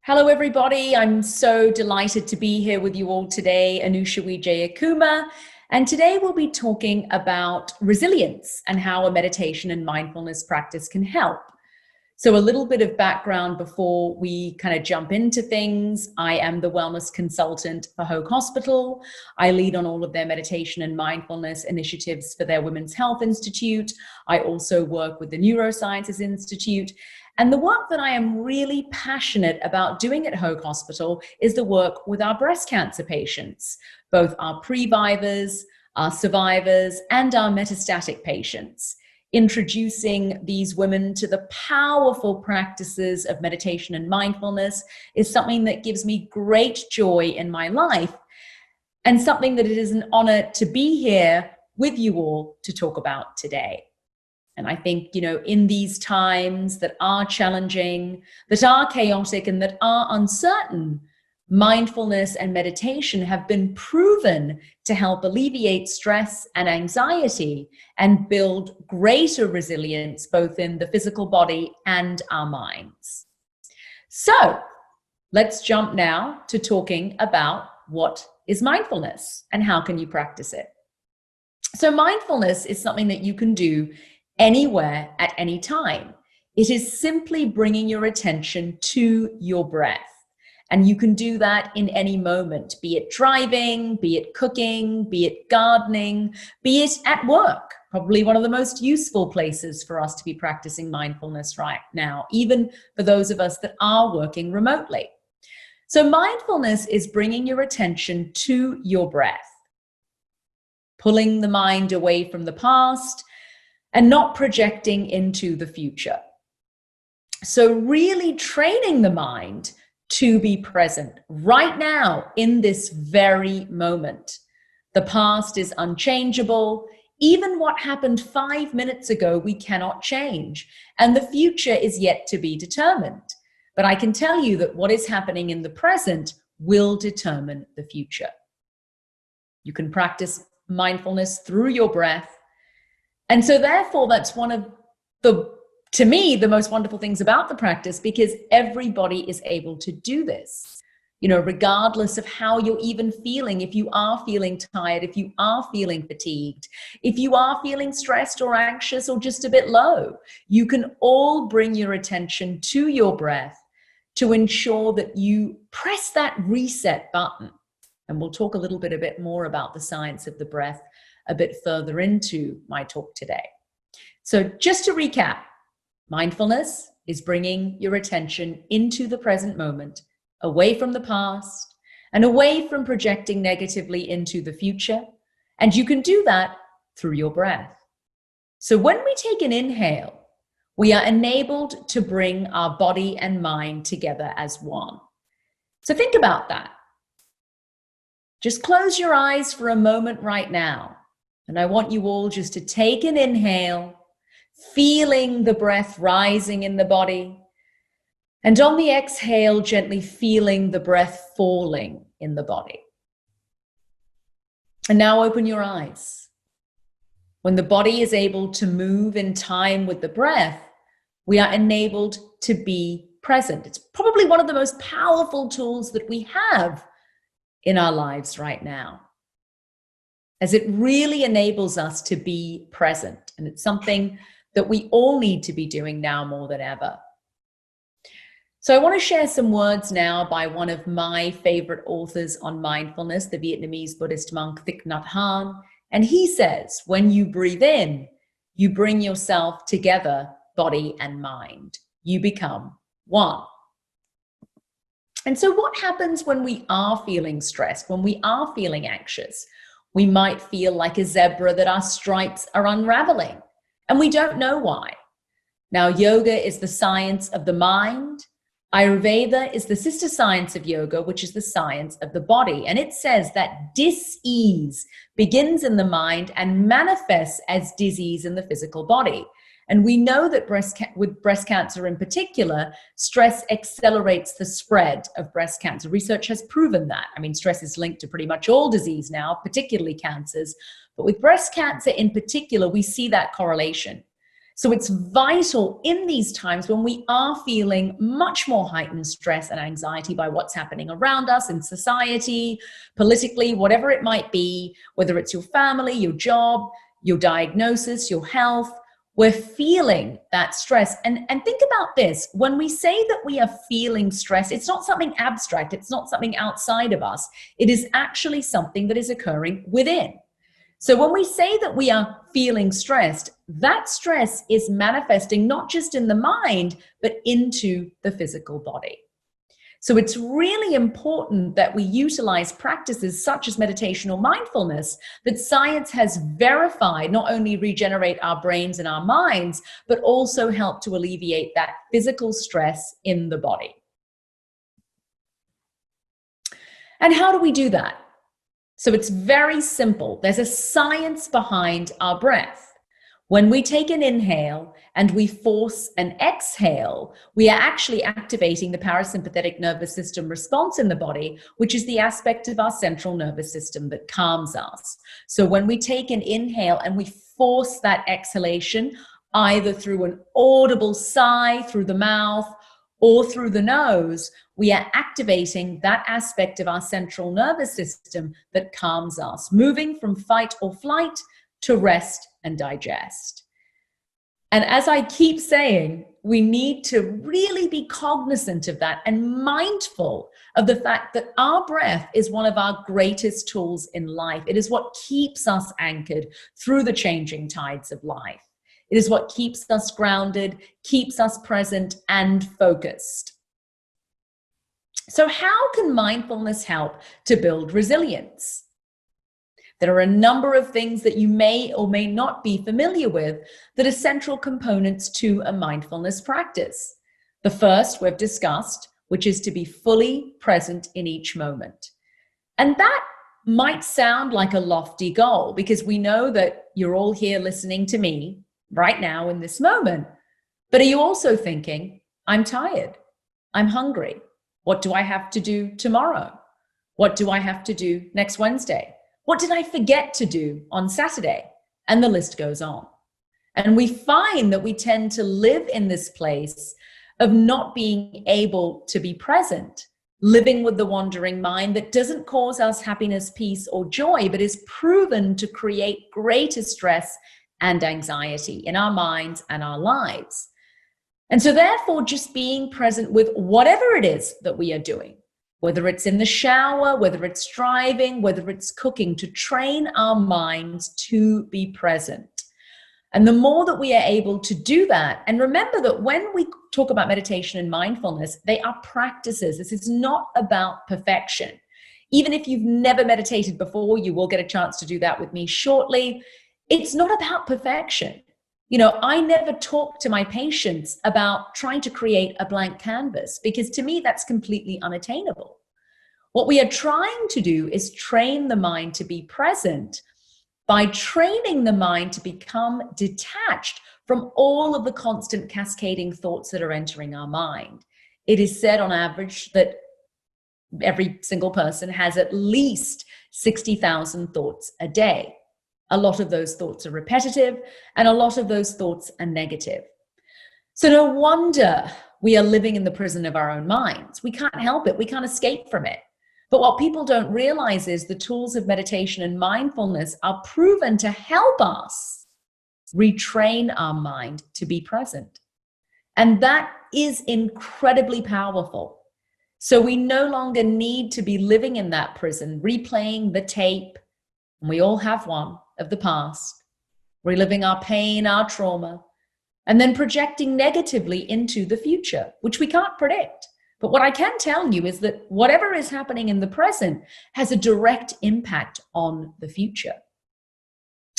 Hello, everybody. I'm so delighted to be here with you all today, Anusha Wijeyakumar. And today we'll be talking about resilience and how a meditation and mindfulness practice can help. So a little bit of background before we kind of jump into things. I am the wellness consultant for Hoag Hospital. I lead on all of their meditation and mindfulness initiatives for their Women's Health Institute. I also work with the Neurosciences Institute. And the work that I am really passionate about doing at Hoag Hospital is the work with our breast cancer patients, both our previvors, our survivors, and our metastatic patients. Introducing these women to the powerful practices of meditation and mindfulness is something that gives me great joy in my life, and something that it is an honor to be here with you all to talk about today. And I think, in these times that are challenging, that are chaotic, and that are uncertain, mindfulness and meditation have been proven to help alleviate stress and anxiety and build greater resilience, both in the physical body and our minds. So let's jump now to talking about what is mindfulness and how can you practice it. So mindfulness is something that you can do anywhere at any time. It is simply bringing your attention to your breath. And you can do that in any moment, be it driving, be it cooking, be it gardening, be it at work. Probably one of the most useful places for us to be practicing mindfulness right now, even for those of us that are working remotely. So mindfulness is bringing your attention to your breath, pulling the mind away from the past, and not projecting into the future. So really training the mind to be present right now in this very moment. The past is unchangeable. Even what happened 5 minutes ago, we cannot change. And the future is yet to be determined. But I can tell you that what is happening in the present will determine the future. You can practice mindfulness through your breath. And so therefore, that's one of to me, the most wonderful things about the practice, because everybody is able to do this, regardless of how you're even feeling. If you are feeling tired, if you are feeling fatigued, if you are feeling stressed or anxious or just a bit low, you can all bring your attention to your breath to ensure that you press that reset button. And we'll talk a bit more about the science of the breath a bit further into my talk today. So just to recap, mindfulness is bringing your attention into the present moment, away from the past, and away from projecting negatively into the future. And you can do that through your breath. So when we take an inhale, we are enabled to bring our body and mind together as one. So think about that. Just close your eyes for a moment right now. And I want you all just to take an inhale, feeling the breath rising in the body. And on the exhale, gently feeling the breath falling in the body. And now open your eyes. When the body is able to move in time with the breath, we are enabled to be present. It's probably one of the most powerful tools that we have in our lives right now, as it really enables us to be present. And it's something that we all need to be doing now more than ever. So I want to share some words now by one of my favorite authors on mindfulness, the Vietnamese Buddhist monk Thich Nhat Hanh. And he says, when you breathe in, you bring yourself together, body and mind. You become one. And so what happens when we are feeling stressed, when we are feeling anxious? We might feel like a zebra that our stripes are unraveling, and we don't know why. Now, yoga is the science of the mind. Ayurveda is the sister science of yoga, which is the science of the body. And it says that dis-ease begins in the mind and manifests as disease in the physical body. And we know that with breast cancer in particular, stress accelerates the spread of breast cancer. Research has proven that. I mean, stress is linked to pretty much all disease now, particularly cancers. But with breast cancer in particular, we see that correlation. So it's vital in these times when we are feeling much more heightened stress and anxiety by what's happening around us in society, politically, whatever it might be, whether it's your family, your job, your diagnosis, your health, we're feeling that stress. And think about this. When we say that we are feeling stress, it's not something abstract. It's not something outside of us. It is actually something that is occurring within. So when we say that we are feeling stressed, that stress is manifesting not just in the mind, but into the physical body. So it's really important that we utilize practices such as meditation or mindfulness that science has verified not only regenerate our brains and our minds, but also help to alleviate that physical stress in the body. And how do we do that? So it's very simple. There's a science behind our breath. When we take an inhale and we force an exhale, we are actually activating the parasympathetic nervous system response in the body, which is the aspect of our central nervous system that calms us. So when we take an inhale and we force that exhalation, either through an audible sigh through the mouth or through the nose, we are activating that aspect of our central nervous system that calms us, moving from fight or flight to rest and digest. And as I keep saying, we need to really be cognizant of that and mindful of the fact that our breath is one of our greatest tools in life. It is what keeps us anchored through the changing tides of life. It is what keeps us grounded, keeps us present and focused. So how can mindfulness help to build resilience? There are a number of things that you may or may not be familiar with that are central components to a mindfulness practice. The first we've discussed, which is to be fully present in each moment. And that might sound like a lofty goal because we know that you're all here listening to me right now in this moment. But are you also thinking, I'm tired, I'm hungry. What do I have to do tomorrow? What do I have to do next Wednesday? What did I forget to do on Saturday? And the list goes on. And we find that we tend to live in this place of not being able to be present, living with the wandering mind that doesn't cause us happiness, peace, or joy, but is proven to create greater stress and anxiety in our minds and our lives. And so therefore, just being present with whatever it is that we are doing, whether it's in the shower, whether it's driving, whether it's cooking, to train our minds to be present. And the more that we are able to do that, and remember that when we talk about meditation and mindfulness, they are practices. This is not about perfection. Even if you've never meditated before, you will get a chance to do that with me shortly. It's not about perfection. You know, I never talk to my patients about trying to create a blank canvas because to me, that's completely unattainable. What we are trying to do is train the mind to be present by training the mind to become detached from all of the constant cascading thoughts that are entering our mind. It is said on average that every single person has at least 60,000 thoughts a day. A lot of those thoughts are repetitive, and a lot of those thoughts are negative. So no wonder we are living in the prison of our own minds. We can't help it. We can't escape from it. But what people don't realize is the tools of meditation and mindfulness are proven to help us retrain our mind to be present. And that is incredibly powerful. So we no longer need to be living in that prison, replaying the tape, and we all have one, of the past, reliving our pain, our trauma, and then projecting negatively into the future, which we can't predict. But what I can tell you is that whatever is happening in the present has a direct impact on the future.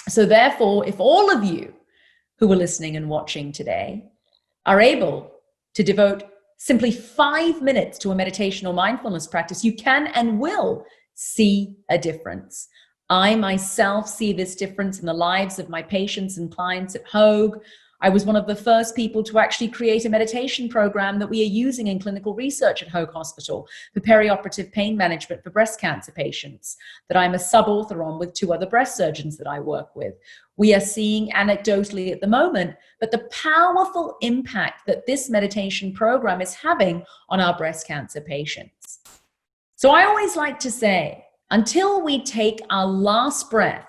So therefore, if all of you who are listening and watching today are able to devote simply 5 minutes to a meditation or mindfulness practice, you can and will see a difference. I myself see this difference in the lives of my patients and clients at Hoag. I was one of the first people to actually create a meditation program that we are using in clinical research at Hoag Hospital for perioperative pain management for breast cancer patients that I'm a sub-author on with 2 other breast surgeons that I work with. We are seeing anecdotally at the moment, but the powerful impact that this meditation program is having on our breast cancer patients. So I always like to say, until we take our last breath,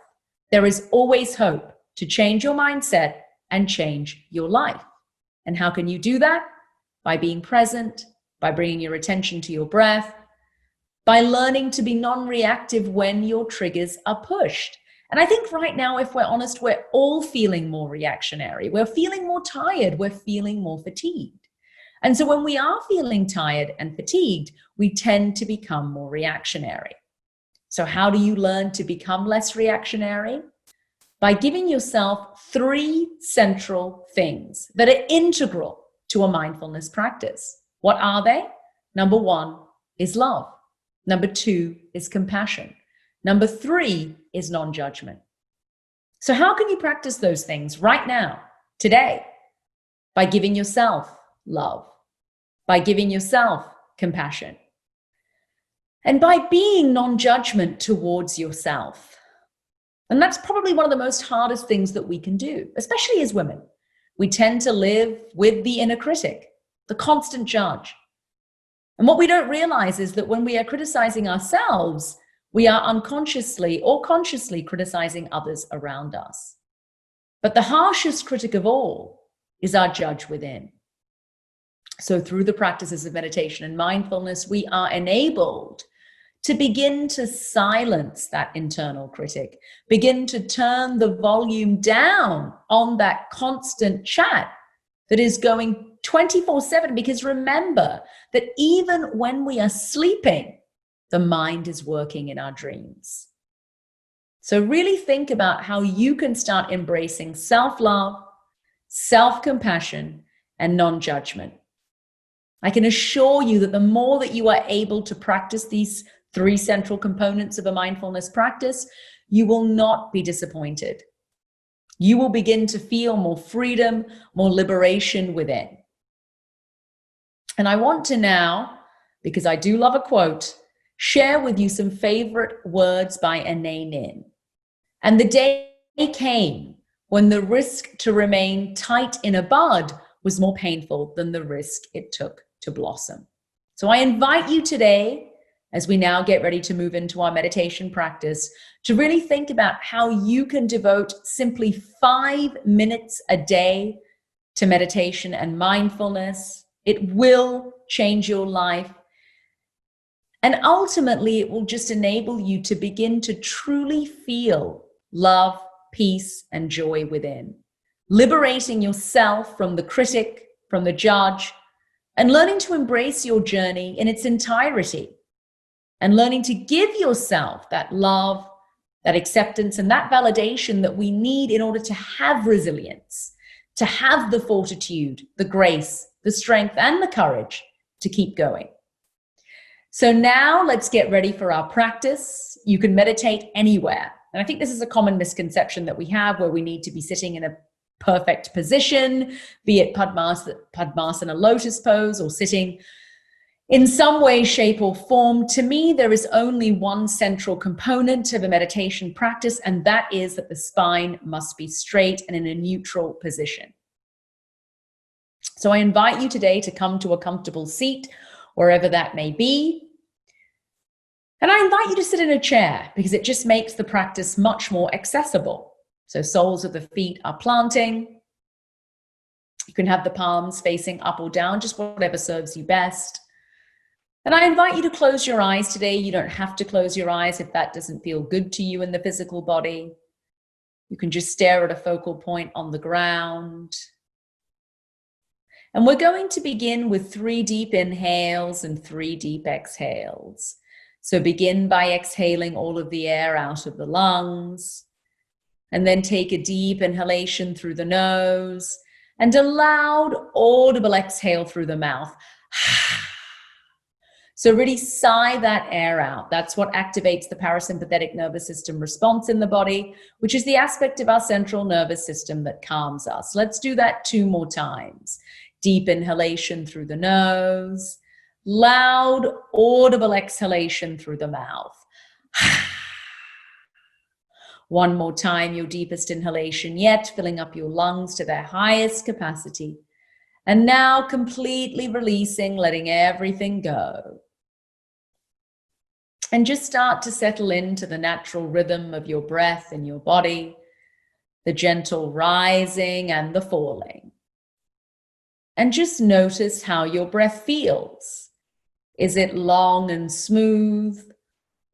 there is always hope to change your mindset and change your life. And how can you do that? By being present, by bringing your attention to your breath, by learning to be non-reactive when your triggers are pushed. And I think right now, if we're honest, we're all feeling more reactionary. We're feeling more tired. We're feeling more fatigued. And so when we are feeling tired and fatigued, we tend to become more reactionary. So how do you learn to become less reactionary? By giving yourself 3 central things that are integral to a mindfulness practice. What are they? Number 1 is love. Number 2 is compassion. Number 3 is non-judgment. So how can you practice those things right now, today? By giving yourself love, by giving yourself compassion, and by being non-judgment towards yourself. And that's probably one of the most hardest things that we can do, especially as women. We tend to live with the inner critic, the constant judge. And what we don't realize is that when we are criticizing ourselves, we are unconsciously or consciously criticizing others around us. But the harshest critic of all is our judge within. So through the practices of meditation and mindfulness, we are enabled to begin to silence that internal critic, begin to turn the volume down on that constant chat that is going 24/7. Because remember that even when we are sleeping, the mind is working in our dreams. So really think about how you can start embracing self-love, self-compassion, and non-judgment. I can assure you that the more that you are able to practice these 3 central components of a mindfulness practice, you will not be disappointed. You will begin to feel more freedom, more liberation within. And I want to now, because I do love a quote, share with you some favorite words by Anaïs Nin. And the day came when the risk to remain tight in a bud was more painful than the risk it took to blossom. So I invite you today, as we now get ready to move into our meditation practice, to really think about how you can devote simply 5 minutes a day to meditation and mindfulness. It will change your life. And ultimately, it will just enable you to begin to truly feel love, peace, and joy within, liberating yourself from the critic, from the judge, and learning to embrace your journey in its entirety, and learning to give yourself that love, that acceptance, and that validation that we need in order to have resilience, to have the fortitude, the grace, the strength, and the courage to keep going. So now let's get ready for our practice. You can meditate anywhere. And I think this is a common misconception that we have, where we need to be sitting in a perfect position, be it Padmasana lotus pose, or sitting in some way, shape, or form. To me, there is only one central component of a meditation practice, and that is that the spine must be straight and in a neutral position. So I invite you today to come to a comfortable seat, wherever that may be. And I invite you to sit in a chair, because it just makes the practice much more accessible. So soles of the feet are planting. You can have the palms facing up or down, just whatever serves you best. And I invite you to close your eyes today. You don't have to close your eyes if that doesn't feel good to you in the physical body. You can just stare at a focal point on the ground. And we're going to begin with 3 deep inhales and 3 deep exhales. So begin by exhaling all of the air out of the lungs, and then take a deep inhalation through the nose and a loud, audible exhale through the mouth. So really sigh that air out. That's what activates the parasympathetic nervous system response in the body, which is the aspect of our central nervous system that calms us. Let's do that 2 more times. Deep inhalation through the nose, loud, audible exhalation through the mouth. 1 more time, your deepest inhalation yet, filling up your lungs to their highest capacity. And now completely releasing, letting everything go. And just start to settle into the natural rhythm of your breath in your body, the gentle rising and the falling. And just notice how your breath feels. Is it long and smooth,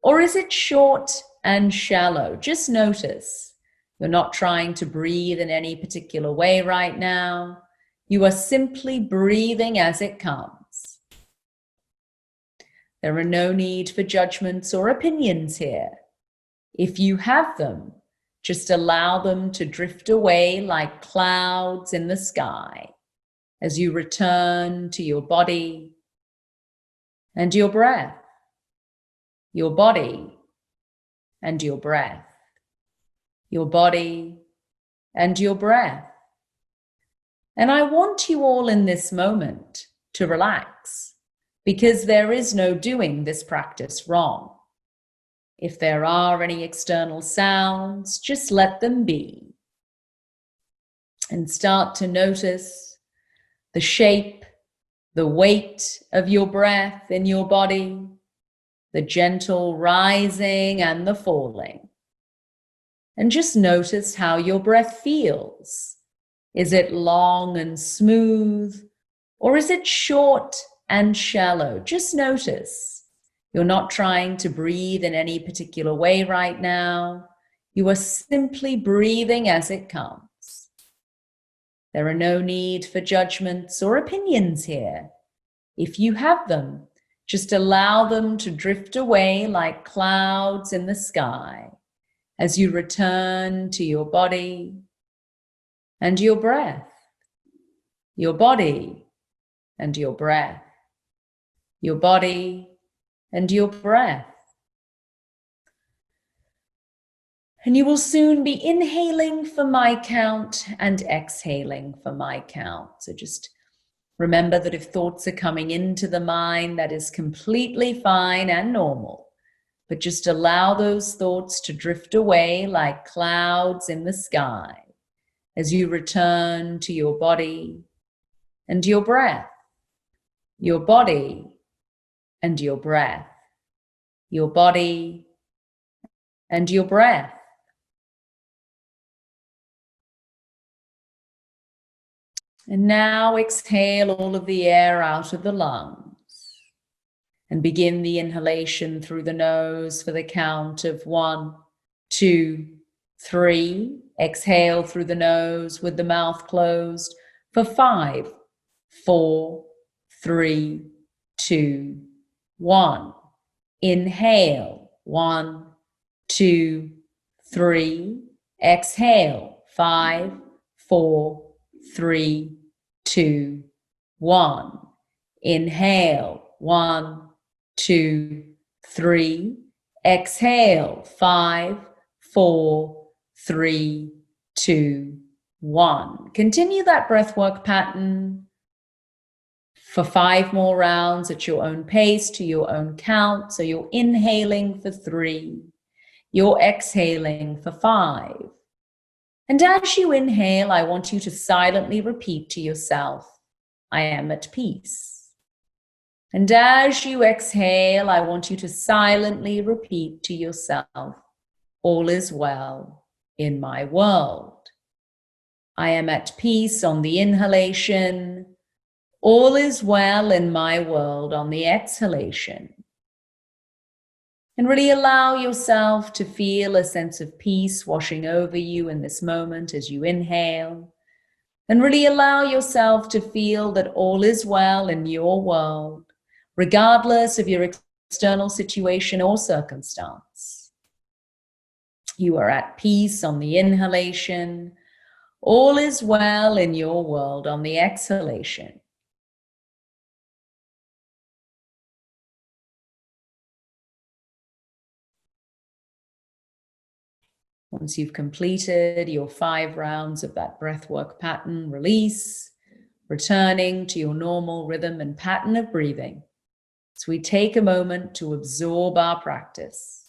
or is it short and shallow? Just notice. You're not trying to breathe in any particular way right now. You are simply breathing as it comes. There are no need for judgments or opinions here. If you have them, just allow them to drift away like clouds in the sky as you return to your body and your breath, your body and your breath, your body and your breath. And I want you all in this moment to relax, because there is no doing this practice wrong. If there are any external sounds, just let them be. And start to notice the shape, the weight of your breath in your body, the gentle rising and the falling. And just notice how your breath feels. Is it long and smooth, or is it short and shallow? Just notice. You're not trying to breathe in any particular way right now. You are simply breathing as it comes. There are no need for judgments or opinions here. If you have them, just allow them to drift away like clouds in the sky as you return to your body and your breath, your body and your breath, your body and your breath. And you will soon be inhaling for my count and exhaling for my count. So just remember that if thoughts are coming into the mind, that is completely fine and normal. But just allow those thoughts to drift away like clouds in the sky as you return to your body and your breath, your body and your breath, your body and your breath. And now exhale all of the air out of the lungs and begin the inhalation through the nose for the count of 1, 2, 3. Exhale through the nose with the mouth closed for 5, 4, 3, 2, 1. Inhale, 1, 2, 3. Exhale, 5, 4, 3, 2, 1. Inhale, 1, 2, 3. Exhale, 5, 4, 3, 2, 1. Continue that breath work pattern for 5 more rounds at your own pace, to your own count. So you're inhaling for 3, you're exhaling for 5. And as you inhale, I want you to silently repeat to yourself, I am at peace. And as you exhale, I want you to silently repeat to yourself, all is well in my world. I am at peace on the inhalation. All is well in my world on the exhalation. And really allow yourself to feel a sense of peace washing over you in this moment as you inhale. And really allow yourself to feel that all is well in your world, regardless of your external situation or circumstance. You are at peace on the inhalation. All is well in your world on the exhalation. Once you've completed your 5 rounds of that breathwork pattern, release, returning to your normal rhythm and pattern of breathing. So we take a moment to absorb our practice.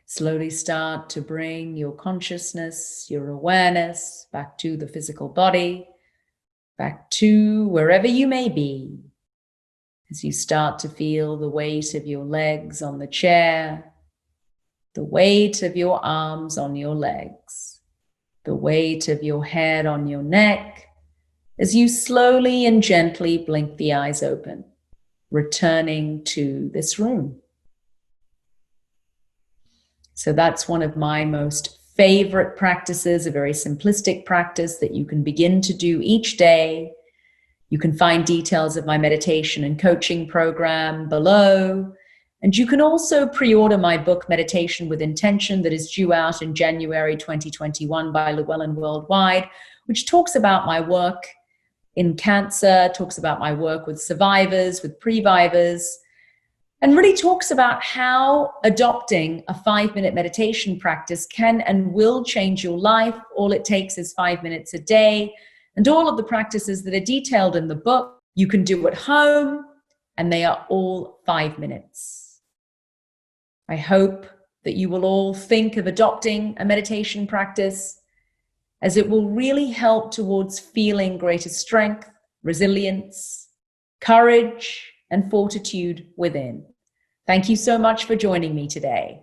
Slowly start to bring your consciousness, your awareness back to the physical body, back to wherever you may be. As you start to feel the weight of your legs on the chair, the weight of your arms on your legs, the weight of your head on your neck, as you slowly and gently blink the eyes open, returning to this room. So that's one of my most favorite practices, a very simplistic practice that you can begin to do each day. You can find details of my meditation and coaching program below. And you can also pre-order my book, Meditation with Intention, that is due out in January 2021 by Llewellyn Worldwide, which talks about my work in cancer, talks about my work with survivors, with previvors, and really talks about how adopting a 5-minute meditation practice can and will change your life. All it takes is 5 minutes a day. And all of the practices that are detailed in the book, you can do at home, and they are all 5 minutes. I hope that you will all think of adopting a meditation practice, as it will really help towards feeling greater strength, resilience, courage, and fortitude within. Thank you so much for joining me today.